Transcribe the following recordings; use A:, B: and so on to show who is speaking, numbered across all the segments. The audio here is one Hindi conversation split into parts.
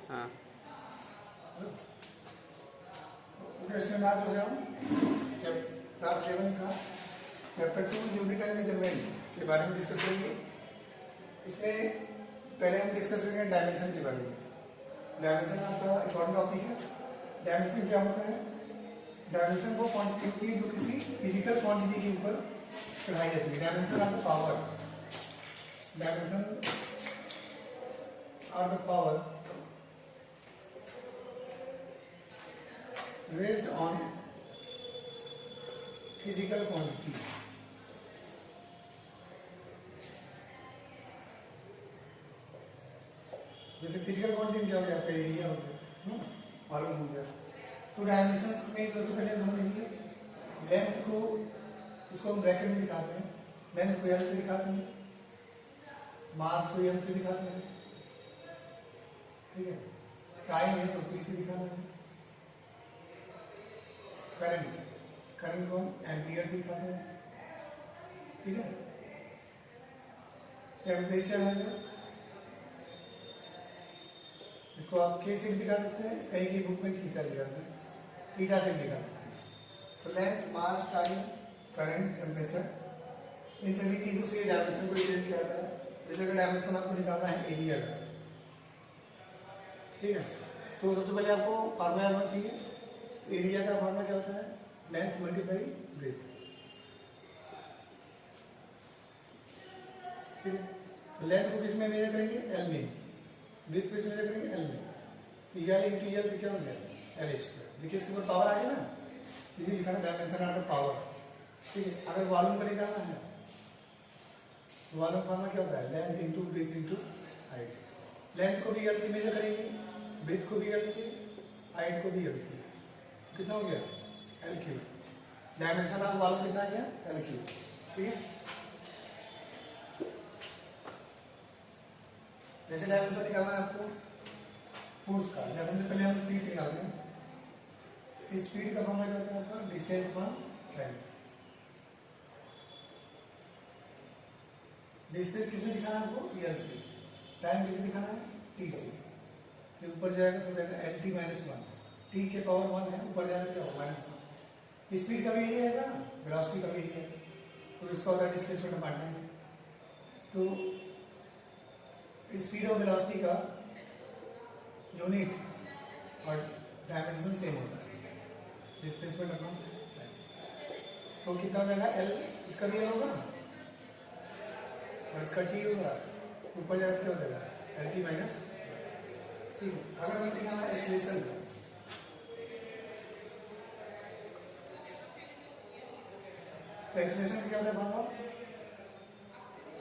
A: हाँ
B: इसमें बात जो है हम क्लास 11 का चैप्टर 2 यूनिट एंड मेजरमेंट के बारे में डिस्कस करेंगे। इसमें पहले हम डिस्कस करेंगे डायमेंशन के बारे में। डायमेंशन आपका इम्पोर्टेंट टॉपिक है। डायमेंशन क्या होता है? डायमेंशन वो क्वांटिटी होती है जो किसी फिजिकल क्वांटिटी के ऊपर चढ़ाई जाती है। Dimension of the power, dimension of the power based on physical quantity। जैसे फिजिकल क्वांटिटी क्या हो गया? आपका एरिया हो गया, मालूम हो गया। तो डायमेंशंस में सबसे पहले हम लिखेंगे लेंथ को, इसको हम ब्रैकेट में दिखाते हैं। लेंथ को एल से दिखाते हैं, मास को एम से दिखाते हैं, ठीक है। टाइम है तो पी से दिखाना है। करंट, करंट को हम एम्पियर से दिखाते हैं, ठीक है। टेम्परेचर है जो, इसको आप के से दिखा सकते हैं, कहीं की बुक में थीटा दिखाते हैं, थीटा से दिखा सकते हैं। तो लेंथ, मास, टाइम, करंट, टेम्परेचर, इन सभी चीजों से डायमेंशन को रिप्रेजेंट किया जाता है। जैसे अगर डायमेंशन आपको निकालना है एरिया का, ठीक है, तो सबसे पहले आपको फार्मूला जानना चाहिए। एरिया का फार्मूला क्या होता है? लेंथ मल्टीप्लाई ब्रेथ, ठीक है। लेंथ को किस में मेजर करेंगे? एल में। ब्रेथ किस में मेजर करेंगे? एल में। तो एल इंटू एल तो क्या हो गया? L square. देखिए इसके ऊपर पावर आ गया ना, इसे लिखा है डायमेंशन ऑफ द पावर, ठीक है। अगर वॉल्यूम का निकालना है, वॉल्यूम फार्मूला क्या होता है? Length into breadth into height. Length को भी एल से मेजर करेंगे, ब्रेथ को भी एल से, हाइट को भी एल से। कितना हो गया? L cube. Dimension of volume कितना गया? एल क्यूब, ठीक है। जैसे डायमेंशन निकालना है आपको फोर्स का, जैसे पहले हम स्पीड निकालते हैं। इस स्पीड का फॉर्मूला क्या होता है आपका? Distance upon time. डिस्टेंस किसमें दिखाना है आपको? एल से। टाइम किसमें दिखाना है? टी से। फिर ऊपर जाएगा तो जाएगा एल टी माइनस 1। टी के पावर 1 है, ऊपर जाएगा क्या होगा? -1। स्पीड का भी यही है ना, वेलोसिटी का भी यही है, तो इसका होता है डिस्प्लेसमेंट अपॉन टाइम। तो स्पीड और वेलोसिटी का यूनिट और डायमेंशन सेम होता है, डिस्प्लेसमेंट अपॉन टाइम। तो कितना हो जाएगा? एल, इसका भी एल होगा और इसका टी होगा, ऊपर जाएगा क्या हो जाएगा? एल टी माइनस, ठीक है। अगर हमें दिखाना है एक्सीलरेशन का, तो एक्सीलरेशन क्या होता है formula?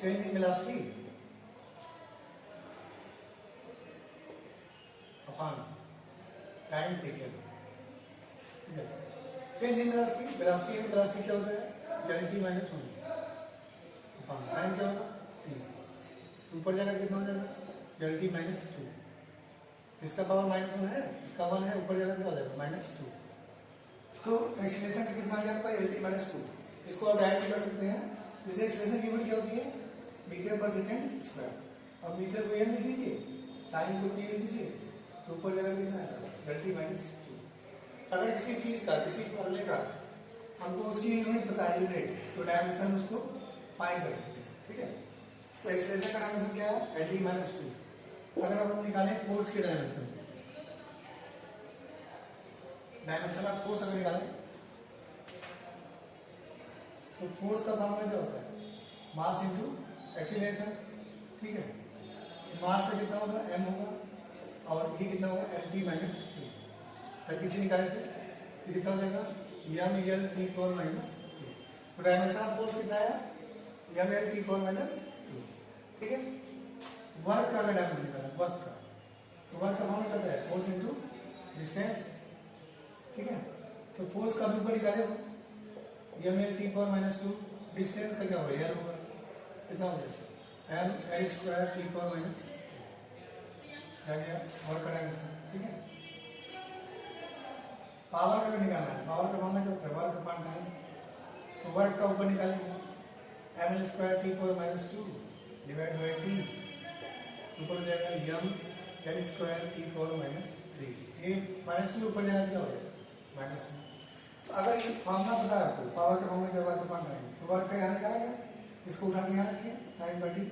B: Change in velocity upon time taken, ठीक है। चेंज इन वेलोसिटी, वेलोसिटी क्या होता है? L T minus 1 upon time क्या होगा? टी। ऊपर जाकर कितना हो जाएगा? L T minus 2। इसका पावर -1 है, इसका 1 है, ऊपर जाकर क्या हो जाएगा? -2। तो एक्सीलरेशन का कितना आ गया आपका? L T minus 2। इसको आप डायरेक्ट कर सकते हैं। जैसे एक्सीलरेशन की यूनिट क्या होती है? मीटर पर सेकेंड स्क्वायर। अब मीटर को एम लिख दीजिए, टाइम को टी लिख दीजिए, तो ऊपर जाकर कितना आएगा? L T minus 2। अगर किसी चीज का, किसी फॉर्मूले का हमको उसकी यूनिट पता है, यूनिट, तो डायमेंशन उसको फाइंड कर सकते हैं, ठीक है। तो एक्सीलरेशन का डायमेंशन क्या है? L T minus 2। अगर हम निकालें फोर्स के डायमेंशन, डायमेंशन ऑफ फोर्स अगर निकालें तो फोर्स का फॉर्मूला क्या होता है? मास इंटू एक्सीलरेशन, ठीक है। मास का कितना होगा? एम होगा, और ये कितना होगा? L T minus 2। फिर पीछे निकाले थे, ये कितना हो जाएगा? M L T power minus 2। तो डायमेंशन ऑफ फोर्स कितना है? M L T power minus 2, ठीक है। वर्क का अगर डायमेंशन निकाला, वर्क का, तो वर्क का फॉर्मूला क्या है? फोर्स इंटू डिस्टेंस, ठीक है। तो फोर्स का भी ऊपर निकाले हो, M L T power minus 2, distance का क्या होगा? एल होगा, कितना हो जाएगा? M L square T power minus work का डायमेंशन, ठीक है। पावर का निकालना है, पावर का फॉर्मूला क्या होता है? Work upon time. तो वर्क का ऊपर निकालेंगे M square T power -2 divide by T, ऊपर हो जाएगा M L square T power -3। ये -2 ऊपर जाना क्या हो गया -3। तो अगर ये फॉर्मूला पता है आपको, पावर का फॉर्मूला क्या वर्क अपॉन टाइम, तो वर्क का यहाँ निकालेंगे, इसको उठा के यहाँ रखिए, टाइम बटी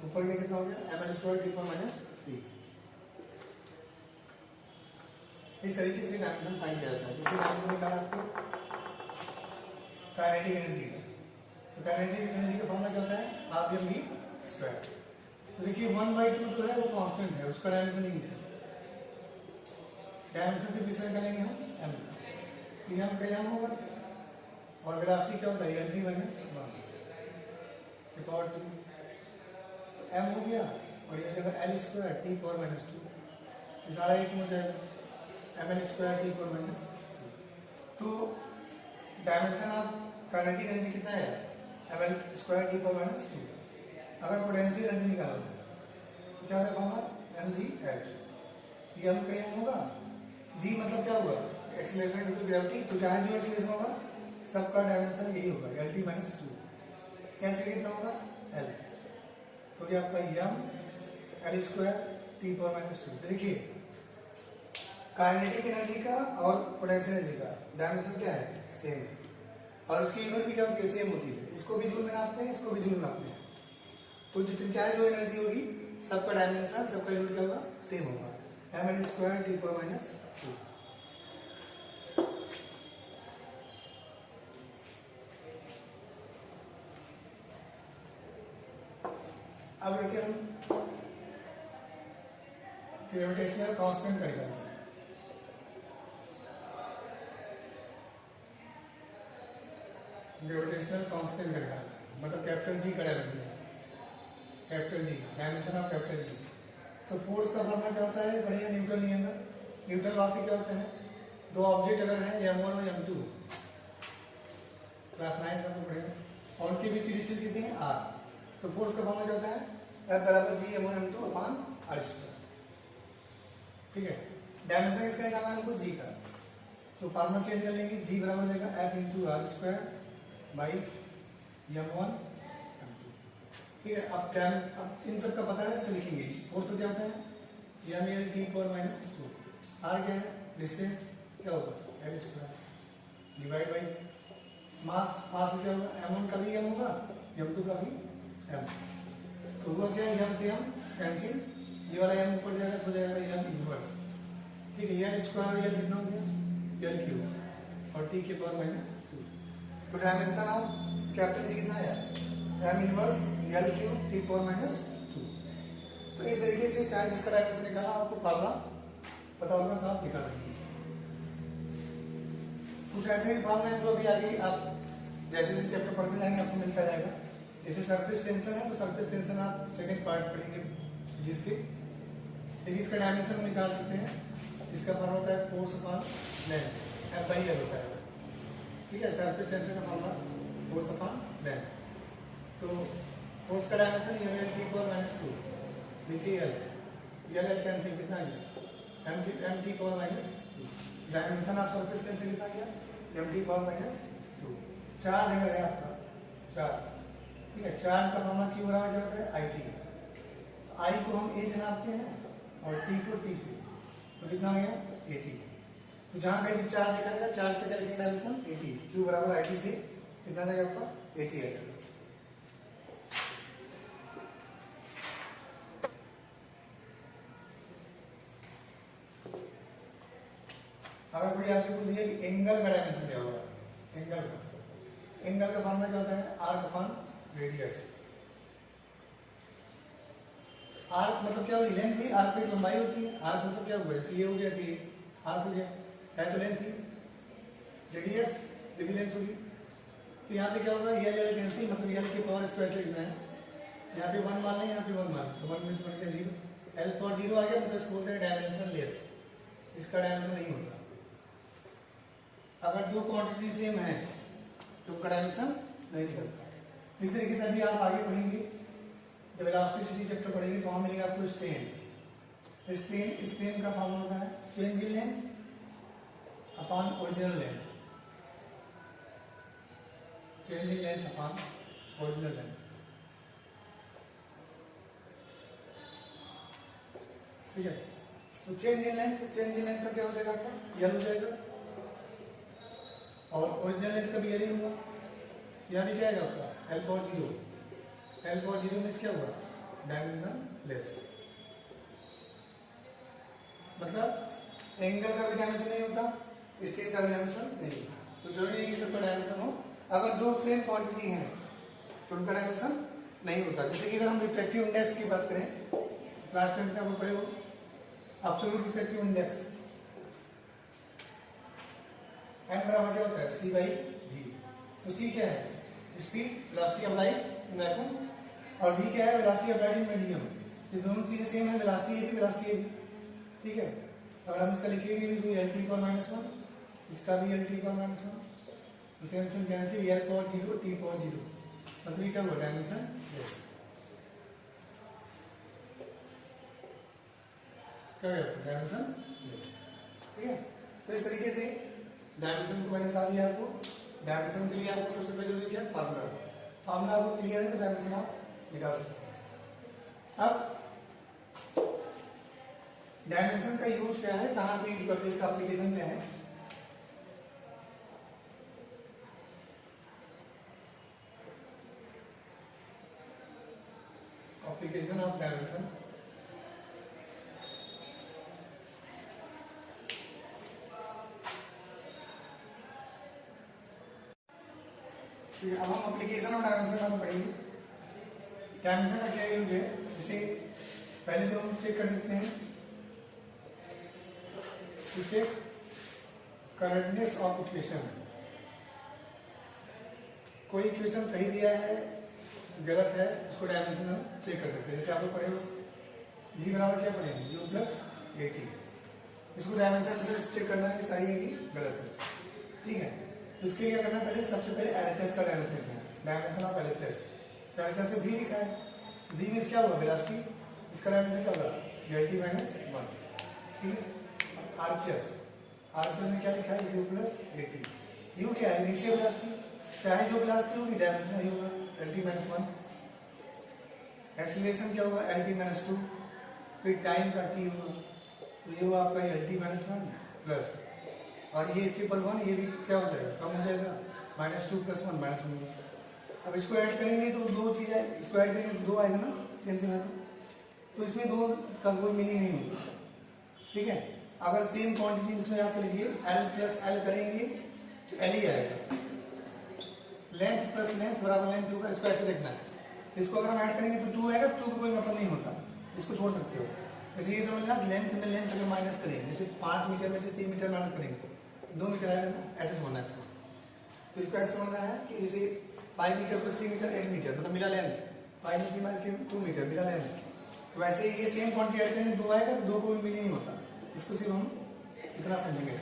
B: ऊपर के कितना हो गया ml स्क्वायर टी पावर -3। इस तरीके से डायमेंशन फाइंड किया जाता है। दूसरी डायमेंशन निकाला आपको काइनेटिक एनर्जी का, तो काइनेटिक एनर्जी का फॉर्मूला क्या होता है हाफ एम वी स्क्वायर। तो देखिए 1/2 जो है वो कांस्टेंट है, उसका डायमेंशन नहीं है, डायमेंशन से पीछे निकालेंगे हम एम का, तो यहाँ पे एम होगा और वेलोसिटी क्या होता है L T minus 1 power 2 M हो गया और ये जगह एल स्क्वायर टी पावर -2, सारा एक में जाएगा ml स्क्वायर टी पावर -2। तो डायमेंशन ऑफ काइनेटिक एनर्जी कितना है ml स्क्वायर टी पावर -2। अगर पोटेंशियल एनर्जी निकालना है तो क्या होगा mg h, ये हम कहीं होगा g मतलब क्या होगा एक्सीलरेशन ड्यू टू ग्रेविटी, तो चाहे जो एक्सीलरेशन होगा सबका डायमेंशन यही होगा एल टी -2। क्या चाहिए कितना होगा l, तो ये आपका m L square T power -2। तो देखिए काइनेटिक एनर्जी का और पोटेंशियल एनर्जी का डायमेंशन क्या है सेम है, और उसकी यूनिट भी क्या होती है सेम होती है, इसको भी जूल में नापते हैं, इसको भी जूल में नापते हैं। तो जितनी चाहे जो एनर्जी होगी सबका डायमेंशन सबका यूनिट क्या होगा सेम होगा ml स्क्वायर टी पावर -2। अब इसे हम ग्रेविटेशनल कांस्टेंट कर लेते हैं। ग्रेविटेशनल कांस्टेंट कर लेते हैं मतलब कैपिटल जी का dimension, capital G dimension of capital G. तो फोर्स का फॉर्मूला क्या होता है बढ़िया न्यूटन नियम है। न्यूटन लॉ से क्या होता है दो ऑब्जेक्ट अगर है m1 और m2, क्लास 9 में तो पढ़ेंगे, और उनके बीच की डिस्टेंस कितनी है r, तो फोर्स का फॉर्मूला क्या होता है F बराबर g m1 m2 upon r square. ठीक है, डायमेंशन इसका निकालना है हमको g का, तो फॉर्मूला चेंज कर लेंगे, g बराबर हो जाएगा F into r square by m1 m2। ठीक है, अब इन सब का पता है इसको लिखेंगे। फोर्स तो क्या होता है ml t पावर -2, r क्या है डिस्टेंस क्या होगा l square divide by mass, mass क्या होगा m1 का भी m होगा m2 का भी m, तो हुआ क्या है m से m कैंसिल, ये वाला m ऊपर जाएगा तो जाएगा m इनवर्स। ठीक है, l स्क्वायर या कितना हो गया l क्यूब और t के पावर -2। तो डायमेंशन ऑफ कैपिटल जी कितना है m inverse l cube t power -2। तो इस तरीके से चार्ज का डायमेंशन निकालना, आपको फॉर्मूला पता होगा तो आप निकाल लेंगे। कुछ ऐसे ही फॉर्मूला है जो अभी आगे आप जैसे जैसे चैप्टर पढ़ते जाएंगे आपको मिलता जाएगा। जैसे सरफेस टेंशन है तो सरफेस टेंशन आप सेकंड पार्ट पढ़ेंगे जिसके, लेकिन इसका डायमेंशन हम निकाल सकते हैं। इसका फॉर्मूला होता है फोर्स अपॉन लेंथ, F/L होता है। ठीक है, सरफेस टेंशन का फॉर्मूला फोर्स अपॉन लेंथ। तो फोर्स का डायमेंशन ml t पावर -2 नीचे l कैंसिल कितना गया m t power -2। Dimension of surface tension कितना गया m t पावर -2। चार्ज अगर है आपका चार्ज, ठीक है, चार्ज का फॉर्मूला Q बराबर क्या होता है IT। तो I को हम A से नापते हैं और T को T से, तो कितना हो गया 80। तो जहां कहीं भी चार्ज दिखा रहेगा चार्ज का क्या लिखेंगे डायमेंशन 80, Q बराबर IT से कितना जाएगा आपका 80 आएगा। अगर कोई आपसे पूछ दिया कि एंगल का डायमेंशन क्या होगा, एंगल का फॉर्मूला क्या होता है आर्क अपॉन रेडियस। आर्क मतलब क्या होगी लेंथ, भी आर्क की लंबाई होती है। आर्क मतलब क्या होगा जैसे ये हो गया थी आर्क हो गया है तो लेंथ थी, रेडियस ये भी लेंथ होगी। तो यहाँ पे क्या होगा ये कैंसिल, मतलब यल की पावर स्क्वायर से लिखना है, यहाँ पे 1 मान लें यहाँ पे 1 मान, तो 1 में से बन गया 0, एल पावर 0 आ गया, मतलब इसको बोलते हैं डायमेंशन लेस, इसका डायमेंशन नहीं होता। अगर दो क्वांटिटी सेम है तो उनका डायमेंशन नहीं निकलता। इस तरीके से अभी आप आगे पढ़ेंगे, जब इलास्टिसिटी चैप्टर पढ़ेंगे तो वहां मिलेगा आपको स्ट्रेन। स्ट्रेन का फॉर्मूला होता है change in length upon original length, change in length upon original length. ठीक है। तो चेंज इन लेंथ का क्या हो जाएगा आपका यल हो जाएगा, और ओरिजिनल लेंथ का भी यल ही होगा। यहाँ भी क्या आएगा आपका L power 0, L power 0 means क्या हुआ डायमेंशन लेस, मतलब एंगल का भी डायमेंशन नहीं होता, स्टेट का भी डायमेंशन नहीं होता। तो जरूरी है कि सबका डायमेंशन हो। अगर दो सेम क्वांटिटी है तो उनका डायमेंशन नहीं होता। जैसे कि अगर हम रिफ्लेक्टिव इंडेक्स की बात करें, क्लास 10 में आपको पढ़े हो एब्सोल्यूट रिफ्लेक्टिव इंडेक्स, एन बराबर क्या होता है सी बाई वी। तो सी क्या है speed velocity of light in vacuum, और वी क्या है velocity of light in medium. ये दोनों चीजें सेम है, वेलोसिटी ए भी वेलोसिटी ए भी, ठीक है। अगर हम इसका लिखेंगे भी तो एल टी पर -1, इसका भी एल टी पर -1, तो same same cancel, L power 0 T power 0, मतलब ये क्या हुआ डायमेंशन लेस, क्या है डायमेंशन लेस, ठीक है। तो इस तरीके से डायमेंशन को मैंने बता दिया आपको। डायमेंशन के लिए आपको सबसे पहले जरूरी क्या फार्मूला, फार्मूला आपको क्लियर है तो डायमेंशन आप निकाल सकते हैं। अब डायमेंशन का यूज क्या है, कहां पे यूज करते हैं, इसका एप्लीकेशन क्या है। एप्लीकेशन ऑफ डायमेंशन, अब हम एप्लीकेशन ऑफ डायमेंशन हम पढ़ेंगे। डायमेंशन का क्या यूज है, जैसे पहले तो हम चेक कर सकते हैं to check correctness of equation. कोई इक्वेशन सही दिया है गलत है उसको डायमेंशन हम चेक कर सकते हैं। जैसे आप लोग पढ़े हो v बराबर क्या पढ़ेंगे u प्लस ए टी, इसको डायमेंशन से चेक करना है कि सही है कि गलत है, ठीक है। तो इसके लिए क्या करना पहले सबसे पहले एलएचएस का डायमेंशन क्या है, डायमेंशन ऑफ एलएचएस। तो एलएचएस से v लिखा है, v मींस क्या हुआ वेलोसिटी, इसका डायमेंशन क्या होगा एल टी माइनस 1, ठीक है। आरएचएस, आरएचएस में क्या लिखा है u plus A T, u क्या है इनिशियल वेलोसिटी, चाहे जो वेलोसिटी होगी डायमेंशन नहीं होगा एल टी माइनस 1। एक्सीलरेशन क्या होगा एल टी माइनस 2, फिर टाइम का टी होगा, तो ये हुआ आपका एल टी माइनस 1 प्लस, और ये इसके ऊपर 1, ये भी क्या हो जाएगा कम हो जाएगा -2 + 1 -1। अब इसको ऐड करेंगे तो दो चीज है, इसको ऐड करेंगे तो 2 आएगा ना सेम सेम है, तो इसमें 2 का कोई मीनिंग नहीं होगा, ठीक है। अगर सेम क्वांटिटी इसमें याद कर लीजिए L प्लस L करेंगे तो L ही आएगा, लेंथ प्लस लेंथ बराबर लेंथ होगा, इसको ऐसे देखना है। इसको अगर हम ऐड करेंगे तो 2 आएगा, 2 का कोई मतलब नहीं होता, इसको छोड़ सकते हो। जैसे ये समझना लेंथ में लेंथ अगर माइनस करेंगे, जैसे 5 मीटर में से 3 मीटर माइनस करेंगे 2 मीटर आएगा ना, ऐसे समझना है इसको। तो इसको ऐसे समझना है कि जैसे 5 मीटर प्लस 3 मीटर 8 मीटर मतलब मिला लेंथ, 5 मीटर माइनस 2 मीटर मिला लेंथ। तो वैसे ये सेम क्वांटिटी ऐड करेंगे 2 आएगा, तो 2 को भी मीनिंग नहीं होता, इसको सिर्फ हम इतना समझेंगे,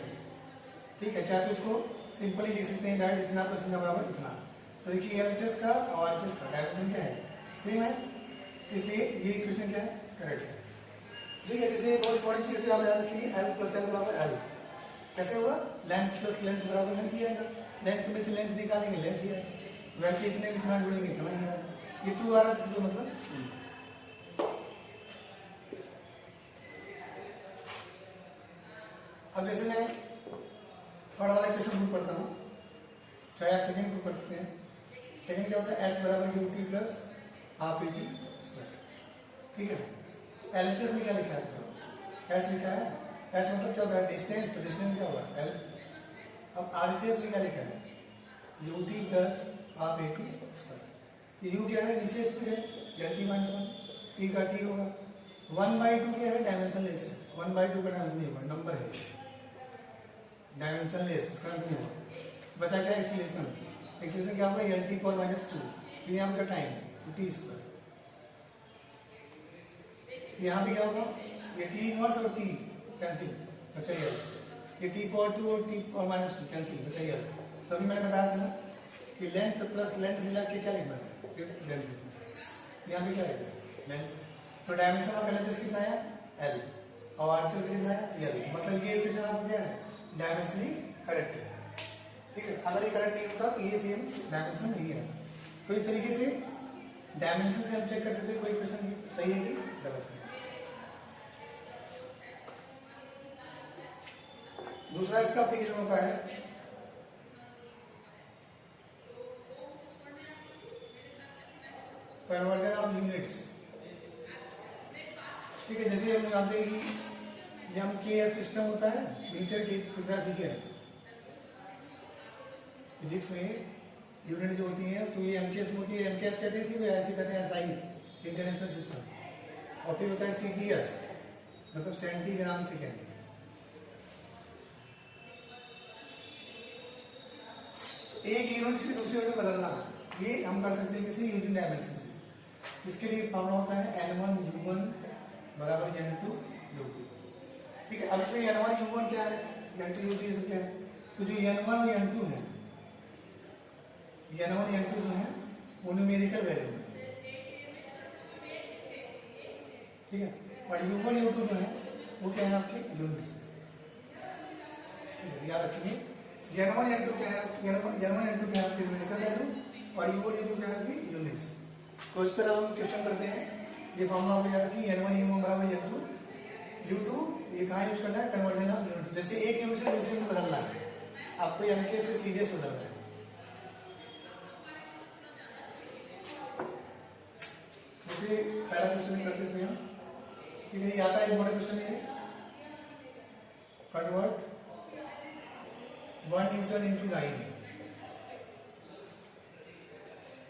B: ठीक है। चाहे तो इसको सिंपली लिख सकते हैं डायरेक्ट इतना प्लस इतना बराबर इतना। तो देखिए एलएचएस का और एलएचएस का डायमेंशन क्या है सेम है, इसलिए ये इक्वेशन क्या है करेक्ट है, ठीक है। जैसे बहुत बड़ी चीज से आप याद रखिए L प्लस L बराबर L, कैसे होगा लेंथ प्लस लेंथ बराबर लेंथ ही आएगा, लेंथ में से लेंथ निकालेंगे लेंथ ही आएगा, वैसे इतने इतना जुड़ेंगे इतना ही आएगा, ये 2 आ रहा है तो मतलब। अब जैसे मैं थर्ड वाला क्वेश्चन प्रूव करता हूँ, चाहे आप सेकंड प्रूव कर सकते हैं। सेकंड क्या होता है एस बराबर U T plus half A T square, ठीक है। एलएचएस में क्या लिखा है एस लिखा है, एस मतलब क्या होता है डिस्टेंस, तो डिस्टेंस क्या होगा एल। अब आरएचएस में क्या लिखा है U T plus half A T square, you क्या है नीचे स्पीड है एल टी माइनस 1, टी का टी होगा 1/2 क्या है डायमेंशन लेस है, 1/2 का डायमेंशन नहीं होगा नंबर है डायमेंशन लेस, इसका नहीं होगा। बचा क्या एक्सीलरेशन, एक्सीलरेशन क्या होगा एल टी पर -2, फिर यहाँ का टाइम तो टी स्क्वायर, यहाँ पे क्या होगा ये टी इनवर्स और टी कैंसिल बचा ये टी पर 2 और टी पर -2 कैंसिल बचा ये। तो अभी मैंने बताया था ना कि लेंथ प्लस लेंथ मिला के क्या लिखना है सिर्फ लेंथ लिखना है, यहाँ पे क्या लिखना लेंथ। तो डायमेंशन ऑफ एलएचएस कितना है एल और आरएचएस कितना है एल, मतलब ये इक्वेशन आपको क्या है डायमेंशनली करेक्ट है, ठीक है। अगर ये करेक्ट नहीं होता तो ये सेम डायमेंशन नहीं है। तो इस तरीके से डायमेंशन से हम चेक कर सकते हैं कोई इक्वेशन सही है कि गलत है। दूसरा इसका एप्लीकेशन होता है कन्वर्जन ऑफ यूनिट्स। ठीक है, जैसे हम जानते हैं कि एम के एस सिस्टम होता है मीटर के कितना सेकेंड, फिजिक्स में यूनिट जो होती है तो ये एमकेएस में होती है। एमकेएस कहते हैं इसी ऐसे कहते हैं एसआई इंटरनेशनल सिस्टम, और फिर होता है सीजीएस मतलब सेंटीग्राम सेकेंड। एक यूनिट से दूसरे यूनिट बदलना ये हम कर सकते हैं किसी यूनिट डायमेंशन से। इसके लिए फॉर्मूला होता है n1 u1 बराबर n2 u2। ठीक है, अब इसमें n1 u1 क्या है, n2 u2 ये सब क्या है, तो जो n1 और n2 है, n1 n2 जो है वो न्यूमेरिकल वैल्यू है। ठीक है, और u1 u2 जो है वो क्या है आपके यूनिट्स। याद रखिए n1 n2 क्या है, n1 n2 क्या है आपके न्यूमेरिकल वैल्यू, और u1 u2 क्या है आपकी यूनिट्स। तो इस पर हम क्वेश्चन करते हैं। ये फॉर्मूला आपको याद रखिए n1 u1 बराबर n2 u2। ये कहाँ यूज करना है, कन्वर्जन ऑफ यूनिट। जैसे एक यूनिट से दूसरे में बदलना है, आपको एमके से सीजीएस बदलना है। जैसे पहला क्वेश्चन करते हैं हम, ठीक है, ये आता है एक बड़ा क्वेश्चन है, कन्वर्ट 1 न्यूटन इनटू लाइन।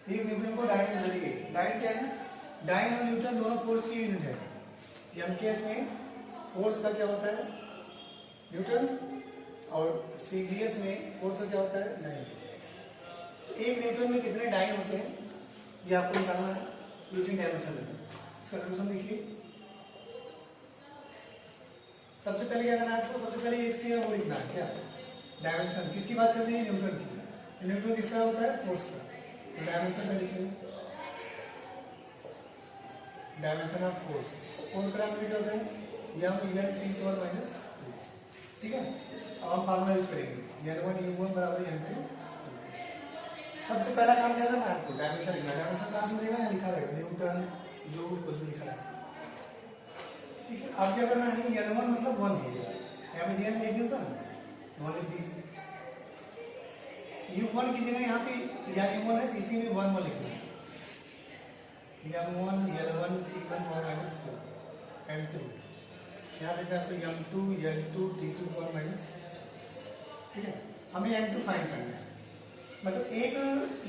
B: एक न्यूटन को डाइन बदलिए। डाइन क्या है, डाइन और न्यूटन दोनों फोर्स की यूनिट है। एमकेएस में फोर्स का क्या होता है न्यूटन, और सीजीएस में फोर्स का क्या होता है डाइन। तो एक न्यूटन में कितने डाइन होते हैं ये आपको निकालना है यूजिंग डायमेंशन। इसका सॉल्यूशन देखिए। सबसे पहले क्या करना है आपको, सबसे पहले इसकी वो लिखना है क्या, डायमेंशन। किसकी बात चल रही है, न्यूटन की। न्यूटन किसका होता है, फोर्स का। तो डायमेंशन में लिखेंगे डायमेंशन ऑफ फोर्स। फोर्स का डायमेंशन क्या होता है यम इलेवन टी पावर माइनस। ठीक है, अब हम फार्मूला यूज करेंगे n1 u1 बराबर n2। सबसे पहला काम क्या करना है आपको, डायमेंशन लिखना। डायमेंशन कहाँ से मिलेगा, यहाँ लिखा रहेगा न्यूटन जूल कुछ भी लिखा रहेगा। ठीक है, अब क्या करना है, n1 मतलब 1 हो गया, यहाँ पे दिया ना 1 न्यूटन 1 लिख दी। u1 की जगह यहाँ पे या u1 है इसी में 1 1 लिखना है। m1 l1 t1 power minus 2 m2, यहाँ लिखना है आपको m2 l2 t2 power minus. ठीक है, हमें m2 फाइंड करना है। मतलब एक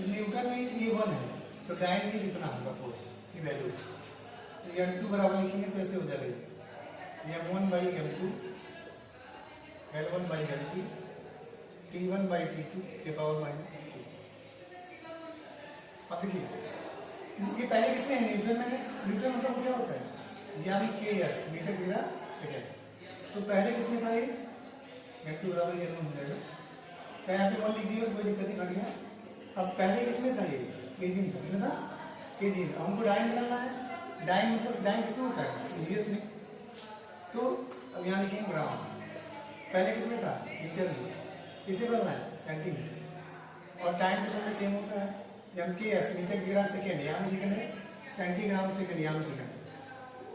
B: न्यूटन में ये 1 है तो डाइन में कितना होगा फोर्स की वैल्यू। तो m2 बराबर लिखेंगे तो ऐसे हो जाएगा m1 by m2 l1 by l2 t1 by t2 के पावर माइनस 2। अब देखिए ये पहले किसमें है, न्यूटन में है। न्यूटन मतलब क्या होता है, यानी के एस मीटर मेरा सेकेंड। तो पहले किसमें था ये m2 बराबर n1 हो जाएगा। क्या यहाँ पे 1 लिख दिया, कोई दिक्कत नहीं, घट गया। अब पहले किसमें था, ये केजी में था, किसमें था केजी में। हमको डाइन निकालना है। डाइन मतलब डाइन किसमें होता है, सीजीएस में। तो अब यहाँ लिखेंगे ग्राम। पहले किसमें था, मीटर में। किसे बदलना है, सेंटीमीटर। और टाइम तो सबसे सेम होता है, जब के एस मीटर ग्राम सेकेंड, यहाँ में सेकेंड है, सेंटीग्राम सेकेंड यहाँ में सेकेंड।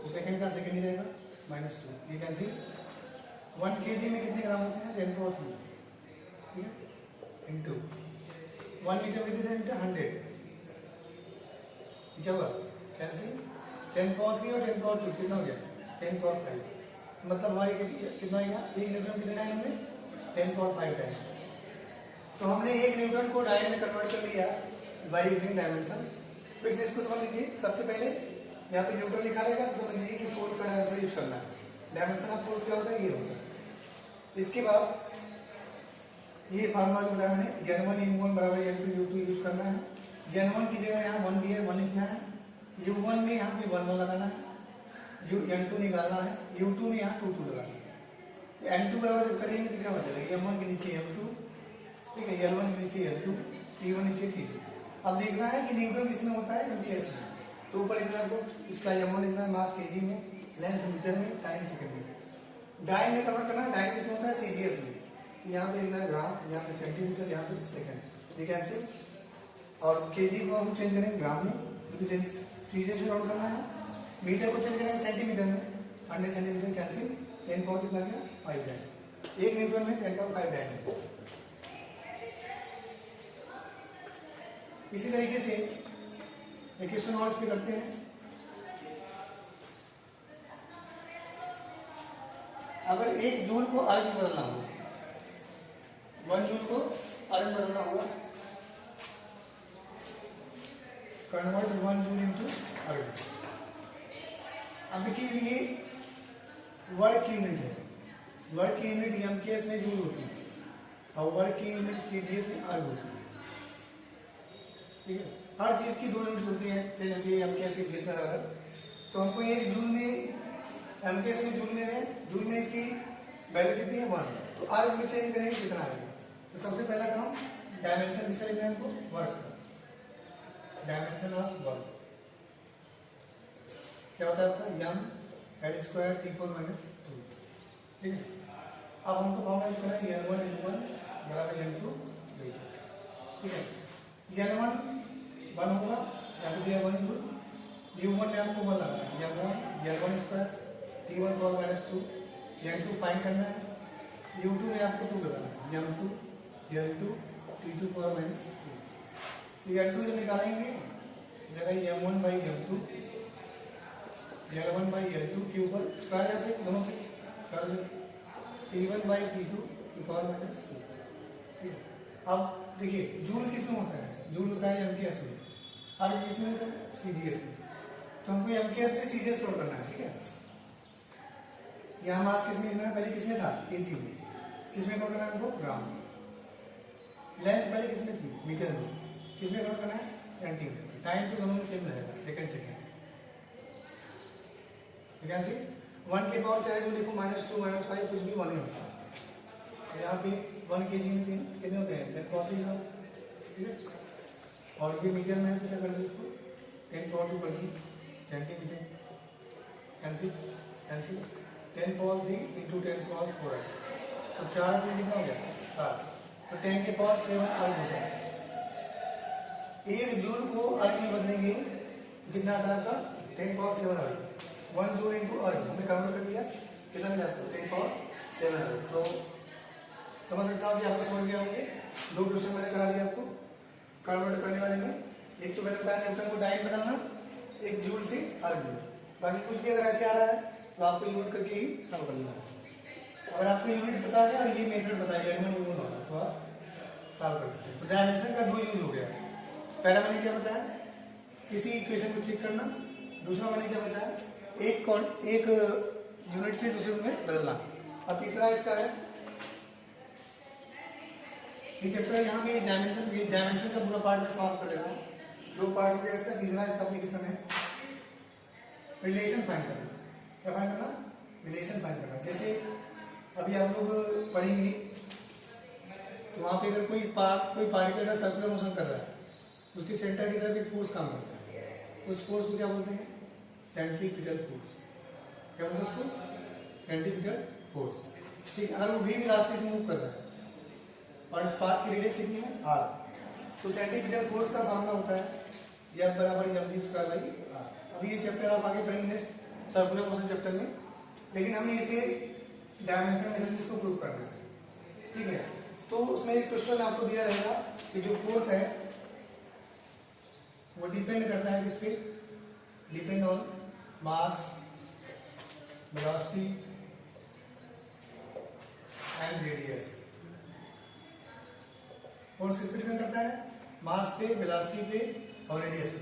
B: तो सेकेंड का सेकेंड ही रहेगा -2। ये कैंसिल। 1 kg में कितने ग्राम होते हैं, 10 पावर 3। ठीक है, इंटू 1 मीटर में कितने मीटर 100। क्या हुआ, कैंसिल। 10 पावर 3 और 10 पावर 2 कितना हो गया, 10 पावर 5। मतलब हमारे कितना आएगा, एक न्यूटन कितने डाइन होंगे, 10 पावर 5 डाइन। तो हमने एक न्यूटन को डाइन में कन्वर्ट कर लिया बाई यूजिंग डायमेंशन। फिर से इसको समझ लीजिए। सबसे पहले यहाँ पे न्यूटन लिखा रहेगा तो समझ लीजिए कि फोर्स का डायमेंशन यूज करना है। डायमेंशन ऑफ फोर्स क्या होता है, ये होता है। इसके बाद ये फार्मूला जो बताया मैंने n1 u1 बराबर n2 u2 यूज करना है। n1 की जगह यहाँ 1 दिया है, 1 लिखना है। u1 में यहाँ पे 1 लगाना है, n2 निकालना है, u2 में यहाँ 2 लगाना है। तो n2 बराबर जब करेंगे तो क्या हो जाएगा, m1 के नीचे m2, ठीक है, l1 के नीचे l2, t1 नीचे t2। अब देखना है कि न्यूटन किसमें होता है, एमकेएस में। तो ऊपर लिखना है इसका m1 लिखना है मास केजी में, लेंथ मीटर में, टाइम सेकंड में। डाइन में कन्वर्ट करना है, डाइन किसमें होता है, सीजीएस में। यहाँ पे लिखना है ग्राम, यहाँ पे सेंटीमीटर, यहाँ पे सेकंड। ये कैंसिल। और केजी को हम चेंज करेंगे ग्राम में, क्योंकि सीजीएस में नोट करना है। मीटर को चेंज करेंगे सेंटीमीटर में, 100 सेंटीमीटर कैंसिल। 10 पावर कितना गया, 5 है। 1 न्यूटन में 10.5 डायमीटर। इसी तरीके से एक क्वेश्चन और इस पे करते हैं। अगर 1 जूल को अर्ग में बदलना हो, 1 जूल को अर्ग में बदलना होगा, कन्वर्ट 1 जूल इंटू अर्ग। अब देखिए ये वर्ग की यूनिट है, वर्ग की यूनिट एमकेएस में जूल होती है और वर्ग की यूनिट सीजीएस में अर्ग होती है। ठीक है, हर चीज की 2 यूनिट होती है, चेंज होती है एमकेएस सीजीएस में अलग। तो हमको एक जूल में एमकेएस में जूल में है, जूल में इसकी वैल्यू कितनी है 1, तो अर्ग में चेंज करेंगे कितना आएगा। तो सबसे पहला काम डायमेंशन किसका लिखना है हमको, वर्ग का, डायमेंशन ऑफ वर्ग क्या होता है आपका M L square T4 minus 2। ठीक है, अब हमको फॉर्मूला यूज करना है n1 u1 बराबर n2 u2। ठीक है, n1 1 होगा, यहाँ पे दिया 1 जूल, u1 में आपको 1 लगाना है, n1 square T1 power minus 2, n2 find करना है, u2 में आपको 2 लगाना है, n2 T2 पावर माइनस 2। तो n2 जब निकालेंगे जगह m1 by m2, L1 by L2 के ऊपर स्क्वायर है दोनों के स्क्वायर, T1 बाई T2 की पावर माइनस 2। ठीक है, अब देखिए जूल किसमें होता है, जूल होता है एमकेएस में, अर्ग किसमें होता है सीजीएस में। तो हमको एमकेएस से सीजीएस तोड़ करना है। ठीक है, यहाँ मास किसमें लिखना है, पहले किसमें था केजी में, किसमें तोड़ करना है हमको ग्राम में, लेंथ पहले किसमें थी मीटर में, किसमें तोड़ करना है सेंटीमीटर, टाइम तो दोनों में सेम रहेगा सेकंड। 1 के पावर चाहे जो लिखो -2 -5 कुछ भी 1 ही होता है। यहाँ पे 1 kg में कितने होते हैं 10 पावर 3। ठीक है, और ये मीटर में है तो क्या कर दो इसको 10 पावर 2 कर दी centimetre, cancel cancel 10 power 3 into 10 power 4 है, तो 4 से कितना हो गया 7, तो 10 के पावर 7 अर्ग होता है। 1 जूल को अर्ग में बदलेंगे तो कितना आता है आपका 10 पावर 7 अर्ग, 1 जूल इंटू अर्ग हमने कन्वर्ट कर दिया, कितना मिला आपको 10 पावर 7 अर्ग। तो समझ सकता हूँ कि आपको समझ गया होंगे। 2 क्वेश्चन मैंने करा दिया आपको कन्वर्ट करने वाले में, एक तो मैंने बताया न्यूटन को डायरेक्ट बदलना, एक जूल से अर्ग में, बाकी कुछ भी अगर ऐसे आ रहा है तो आपको यूनिट करके ही सॉल्व करना है। अगर आपको यूनिट पता है और ये मेथड बताइए n1 वाला तो आप सॉल्व कर सकते हैं। तो डायमेंशन का 2 यूज हो गया, पहला मैंने क्या बताया किसी इक्वेशन को चेक करना, दूसरा मैंने क्या बताया एक यूनिट से दूसरे में बदलना। अब तीसरा इसका है ये चैप्टर यहाँ पे डायमेंशन का पूरा पार्ट में सॉल्व कर देना है। 2 पार्ट हो गया इसका, तीसरा इसका एप्लीकेशन है रिलेशन फाइंड करना। क्या फाइंड करना, रिलेशन फाइंड करना। जैसे अभी आप लोग पढ़ेंगे तो वहां पे अगर कोई पार्टिकल का सर्कुलर मोशन कर रहा है तो उसके सेंटर की तरफ एक फोर्स काम करता है, उस फोर्स को क्या बोलते हैं सेंट्रीपिटल फोर्स। क्या बोलते हैं उसको सेंट्रीपिटल फोर्स। ठीक है, अगर वो भी वेलोसिटी से मूव कर रहा है और इस पाथ की रेडियस कितनी है r, तो सेंट्रीपिटल फोर्स का फॉर्मूला होता है F बराबर mv²/r। अभी ये चैप्टर आप आगे पढ़ेंगे सर्कुलर मोशन चैप्टर में, लेकिन हमें इसे डायमेंशन एनालिसिस को प्रूव करना है। ठीक है, तो उसमें एक क्वेश्चन आपको दिया रहेगा कि जो फोर्स है वो डिपेंड करता है किस पे, depend on mass velocity and radius. Force किस पे डिपेंड करता है, मास पे, वेलोसिटी पे और रेडियस पे।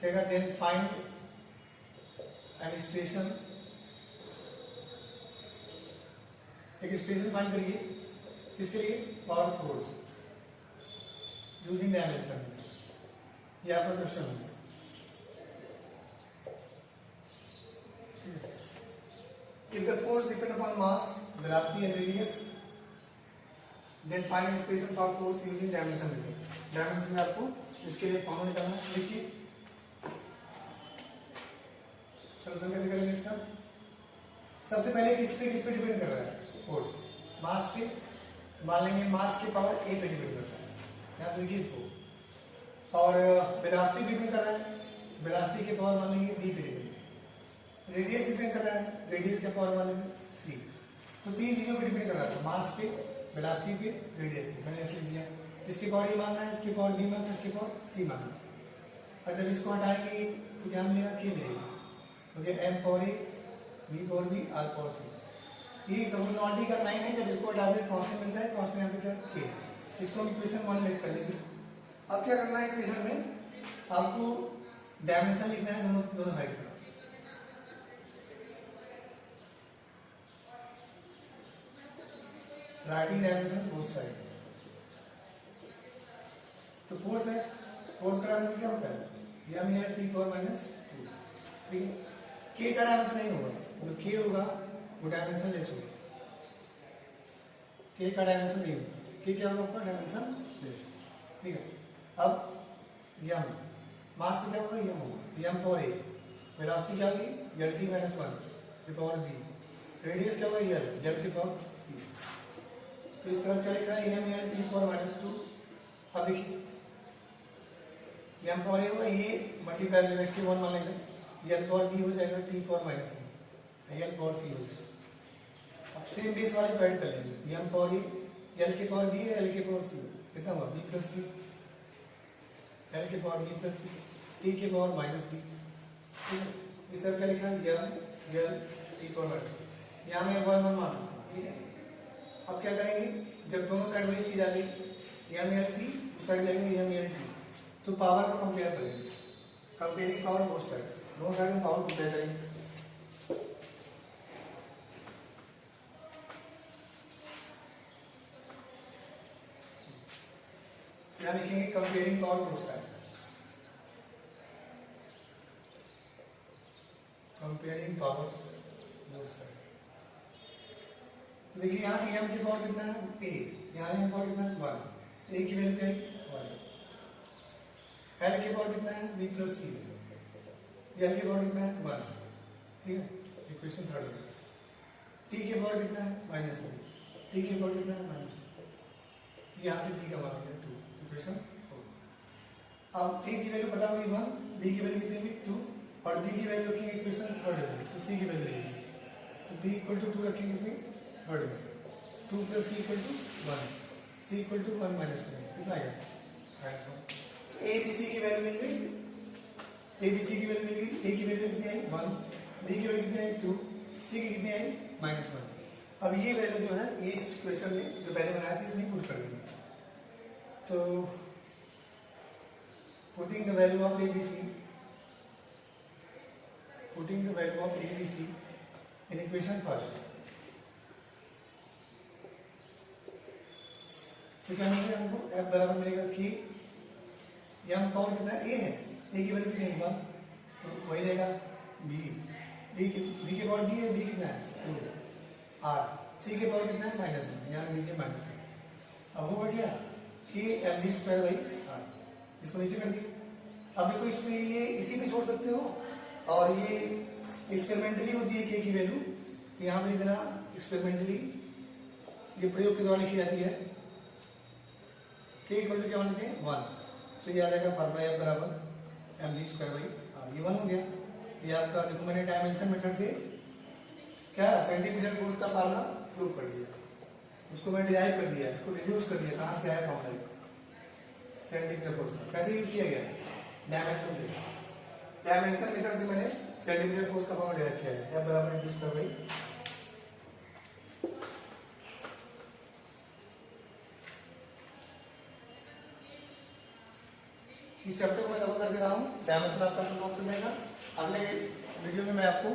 B: कहेगा देन फाइंड एन स्टेशन, एक स्टेशन फाइंड करिए किसके लिए, पावर फोर्स यूजिंग डायमेंशन। ये आपका क्वेश्चन है। If the force depend upon mass, velocity and radius, then find expression for force using dimension method. Dimension आपको इसके लिए फॉर्मूला निकालना है। देखिए सॉल्यूशन कैसे करेंगे इसका। सबसे पहले किस पे डिपेंड कर रहा है फोर्स, मास पे। मान लेंगे मास के पावर a पे डिपेंड करता है, यहाँ से देखिए इसको। और वेलोसिटी डिपेंड कर रहा है, वेलोसिटी के पावर मान लेंगे b पे डिपेंड। रेडियस डिपेंड कर रहा है, रेडियस के पावर मान लेंगे c। तो तीन चीजों पे डिपेंड कर रहा था, मास पे, वेलोसिटी पे, रेडियस पे। मैंने ऐसे लिया, इसकी पावर ए मानना है, इसकी पावर बी मानना है, इसकी पावर सी मानना है। और जब इसको हटाएंगे तो क्या मिलेगा, के मिलेगा। तो क्या M power A, B power B, R power C. ये प्रोपोर्शनलिटी का साइन है, जब इसको हटा दें कांस्टेंट मिलता है, कांस्टेंट यहाँ पे क्या के। इसको हम इक्वेशन 1 लिख कर लेंगे। अब क्या करना है इक्वेशन में, आपको डायमेंशन लिखना है दोनों साइड का। Writing dimension both side. तो फोर्स है, फोर्स का डायमेंशन क्या होता है, यम है टी पावर माइनस 2, ठीक है। के का डायमेंशन नहीं होगा, जो के होगा वो डायमेंशन लेस होगा, के का डायमेंशन नहीं होगा, के क्या होगा ऊपर डायमेंशन लेस, ठीक है। अब यम मास का क्या होगा, यम होगा, यम पावर ए, वेलोसिटी क्या होगी एल टी माइनस 1 की पावर बी, रेडियस क्या होगा एल, एल की पावर सी। तो इस तरफ क्या लिखा है, M L T power minus 2। अब देखिए एम पावर ए होगा, ये मल्टीप्लाई करके इसके 1 मान लेंगे, एल पावर बी हो जाएगा T power minus 1, L power C हो जाएगा। अब सेम बेस वाले को ऐड कर लेंगे, एम पावर ए, एल के पावर बी है, एल के पावर सी, कितना हुआ बी प्लस सी, एल के power B plus C, T के पावर माइनस बी, ठीक है। इस तरह क्या लिखा है, M L T power minus, यहाँ में 1 मान सकता हूँ, ठीक है। अब क्या करेंगे, जब दोनों साइड वही चीज आ गई, एम एल टी, उस साइड लेंगे एम एल टी, तो पावर को कंपेयर करेंगे, कंपेयरिंग पावर बोथ साइड, दोनों साइड में पावर कंपेयर करेंगे। क्या लिखेंगे, comparing power both side, comparing power both side. देखिए यहाँ पे एम की पावर कितना है, ए, यहाँ एम पावर कितना है 1, ए की वैल्यू क्या है 1, एल की पावर कितना है बी प्लस सी, एल की पावर कितना है 1, ठीक है। इक्वेशन 3 है। टी की पावर कितना है -1, टी की पावर कितना है -2, यहाँ से टी का मान है 2, इक्वेशन 4। अब टी की वैल्यू पता होगी 1, बी की वैल्यू कितनी होगी 2, और डी की वैल्यू रखेंगे इक्वेशन 3 में, तो सी की वैल्यू रहेगी, तो डी इक्वल टू 2 रखेंगे इसमें 3 में, 2 plus C equal to 1, C equal to 1 minus 1, कितना आएगा, ए बी सी की वैल्यू मिल गई, ए बी सी की वैल्यू मिल गई, ए की वैल्यू कितनी आई 1, बी की वैल्यू कितनी आई 2, सी की कितनी आई -1। अब ये वैल्यू जो है इस क्वेश्चन में जो पहले बनाया था इसमें पुट कर देंगे। तो putting the value of A B C, putting the value of a b c in equation first, तो क्या मिलेगा हमको, f बराबर मिलेगा कि यम पावर कितना ए है, ए की वैल्यू कितनी है 1, तो वही रहेगा b, b के पावर b है, b कितना है 2, r, c के पावर कितना है -1, यहाँ नीचे -1। अब होगा क्या कि M B square by r, इसको नीचे कर दिए। अब देखो इसमें ये इसी में छोड़ सकते हो, और ये एक्सपेरिमेंटली होती है के की वैल्यू, तो यहाँ पर इतना एक्सपेरिमेंटली ये प्रयोग के द्वारा लिखी जाती है, के इक्वल टू क्या मानते हैं 1, तो ये आ जाएगा फॉर्मूला एफ बराबर M B square by R, ये 1 हो गया। ये आपका देखो मैंने डायमेंशन मेथड से क्या सेंटीमीटर फोर्स का फार्मूला प्रूव कर दिया, उसको मैं डिराइव कर दिया, इसको रिड्यूस कर दिया, कहाँ से आया फॉर्मूला सेंटीमीटर फोर्स का, कैसे यूज किया गया डायमेंशन से, डायमेंशन मेथड से मैंने सेंटीमीटर फोर्स का फॉर्मूला डिराइव किया है, एफ बराबर एम बी स्क्वायर बाई। इस चैप्टर को मैं कवर कर दे रहा हूँ, डायमेंशन आपका समाप्त हो जाएगा। अगले वीडियो में मैं आपको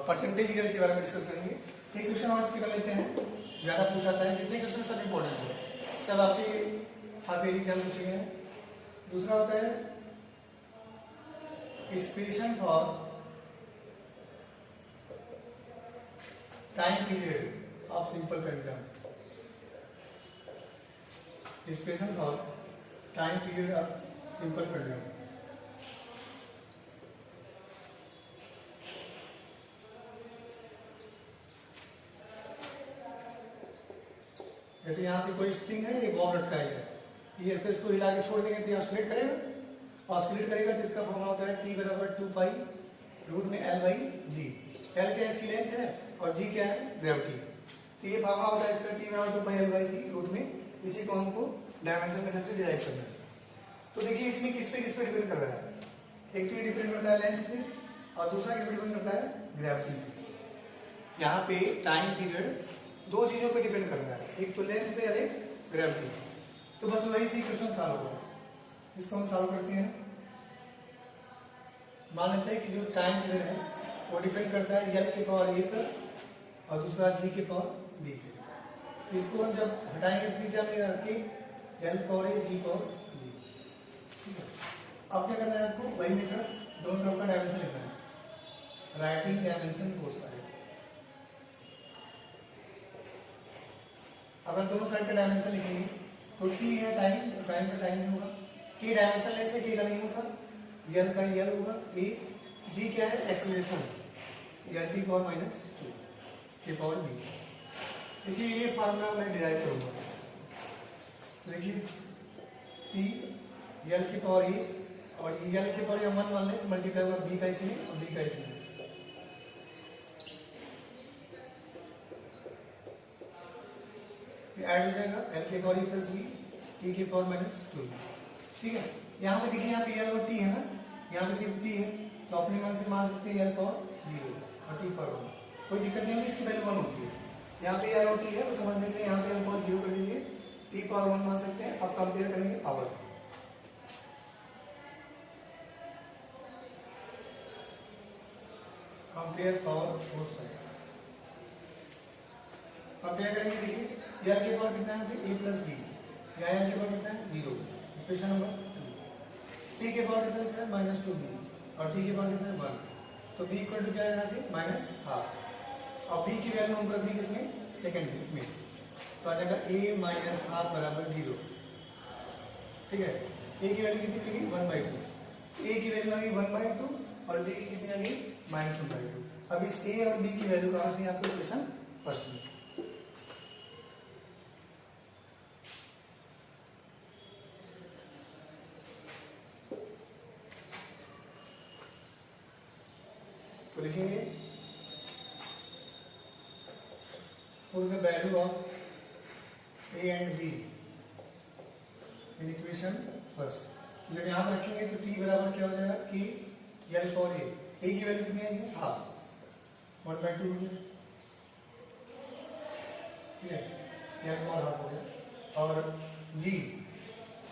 B: परसेंटेज ईयर के बारे में डिस्कस करेंगे। एक क्वेश्चन और कर लेते हैं, ज्यादा पूछा जाता है, जितने क्वेश्चन सब इंपॉर्टेंट है, सब आपके एग्जाम पूछे गए हैं। दूसरा होता है expression for time period of simple pendulum, expression for time period of simple pendulum. जैसे यहां से कोई स्ट्रिंग है, ये बॉब लटका है, ये इसको हिला के छोड़ देंगे तो ये ऑस्किलेट करेगा, ऑस्किलेट करेगा तो इसका फॉर्मूला होता है टी बराबर 2 पाई रूट में एल बाई जी। एल क्या इसकी लेंथ है और जी क्या है ग्रेविटी। तो ये फार्मूला होता है इसका टी बराबर 2 pi L by G root में, इसी को हमको डायमेंशन मेथड से डिराइव करना है। तो देखिए इसमें किस पे डिपेंड कर रहा है, एक तो ये डिपेंड करता है लेंथ पे और दूसरा किस पे डिपेंड करता है ग्रेविटी पे। यहाँ पे टाइम पीरियड दो चीजों पे डिपेंड कर रहा है, एक तो लेंथ पे और एक ग्रेविटी पे। तो बस वही सी क्वेश्चन सॉल्व होगा, इसको हम सॉल्व करते हैं। मान लेते हैं कि जो टाइम पीरियड है वो डिपेंड करता है एल के पावर ए पर और दूसरा जी के पावर बी पे। इसको हम जब हटाएंगे तो क्या मिलेगा कि एल पावर ए जी पावर बी। ठीक है, अब क्या करना है आपको, वही मेथड दोनों तरफ का डायमेंशन लिखना है, राइटिंग डायमेंशन बोथ साइड। अगर दोनों साइड का डायमेंशन लिखेंगे तो टी है टाइम, तो टाइम का टाइम नहीं होगा, के डायमेंशन लेस से के का नहीं होगा, एल का एल होगा, ए जी क्या है acceleration, L T power minus 2 के पावर बी। देखिए ये फार्मूला मैं डिराइव करूंगा, देखिए टी एल की पावर ए और एल की पावर 1 मान लें, मल्टीप्लाई होगा बी का इसमें और बी का इसमें, ऐड हो जाएगा एल के पावर प्लस बी टी के पावर माइनस 2। ठीक है, यहाँ पे देखिए यहाँ पे एल और टी है ना, यहाँ पे सिर्फ टी है, तो अपने मन से मान सकते हैं एल पावर 0 और टी पावर 1, कोई दिक्कत नहीं होगी, इसकी वैल्यू 1 होती है। यहाँ पे एल और टी है तो समझने के लिए यहाँ पे एल पावर 0 कर दीजिए, टी पावर 1 मान सकते हैं। अब कंपेयर करेंगे power, compare power both side, compare करेंगे। देखिए एल के पावर कितना है, ए प्लस बी, यहाँ एल के पावर कितना है 0, इक्वेशन नंबर 2। टी के पावर कितना है माइनस 2b और टी के पावर कितना है 1, तो b इक्वल टू क्या है यहाँ से माइनस हाफ। और b की वैल्यू हम रख दी किसमें, सेकंड में, इसमें तो आ जाएगा a माइनस हाफ बराबर 0। ठीक है, a की वैल्यू कितनी थी 1/2, a की वैल्यू आ गई 1/2 और b की कितनी आ गई माइनस 1/2। अब इस a और b की वैल्यू कहाँ से आपको इक्वेशन फर्स्ट में, तो लिखेंगे put the value of A and be in equation first. जब यहाँ पर रखेंगे तो टी बराबर क्या हो जाएगा कि एल फॉर ए की वैल्यू कितनी आएगी हाफ 1/2 हो गया। ठीक है, एल फॉर हाफ हो गया और जी,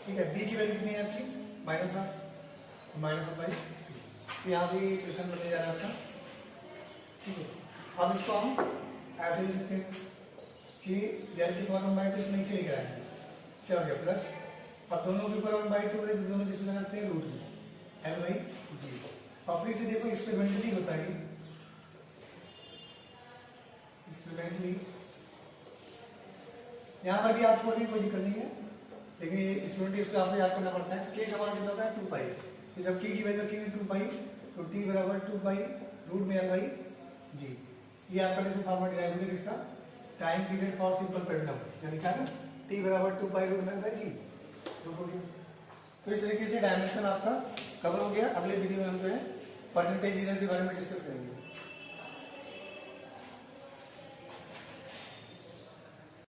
B: ठीक है, बी की वैल्यू कितनी है आपकी माइनस हाफ, -1/2। यहाँ से इक्वेशन बनने जा रहा है आपका। ठीक है, अब इसको हम ऐसे लिख सकते हैं कि एल की पावर 1/2 इसमें नीचे लिख रहा है, क्या हो गया प्लस, अब दोनों के ऊपर 1/2 है, दोनों किसमें लगाते हैं रूट में, L/G। और फिर से देखो एक्सपेरिमेंटली होता है, एक्सपेरिमेंटली यहाँ पर भी आप छोड़ दें कोई दिक्कत नहीं है, लेकिन ये एक्सपेरिमेंटली इसको आपको याद करना पड़ता है। के का मान कितना होता है 2 पाई, तो जब के की वैल्यू रखेंगे 2 पाई तो टी बराबर 2 पाई रूट में L/G। ये आपका देखो फॉर्मूला डिराइव हो गया किसका, time period for simple pendulum, यानी क्या है टी बराबर 2 पाई रूट में L/G। तो इस तरीके से डायमेंशन आपका कवर हो गया। अगले वीडियो में हम जो है परसेंटेज एरर के बारे में डिस्कस करेंगे।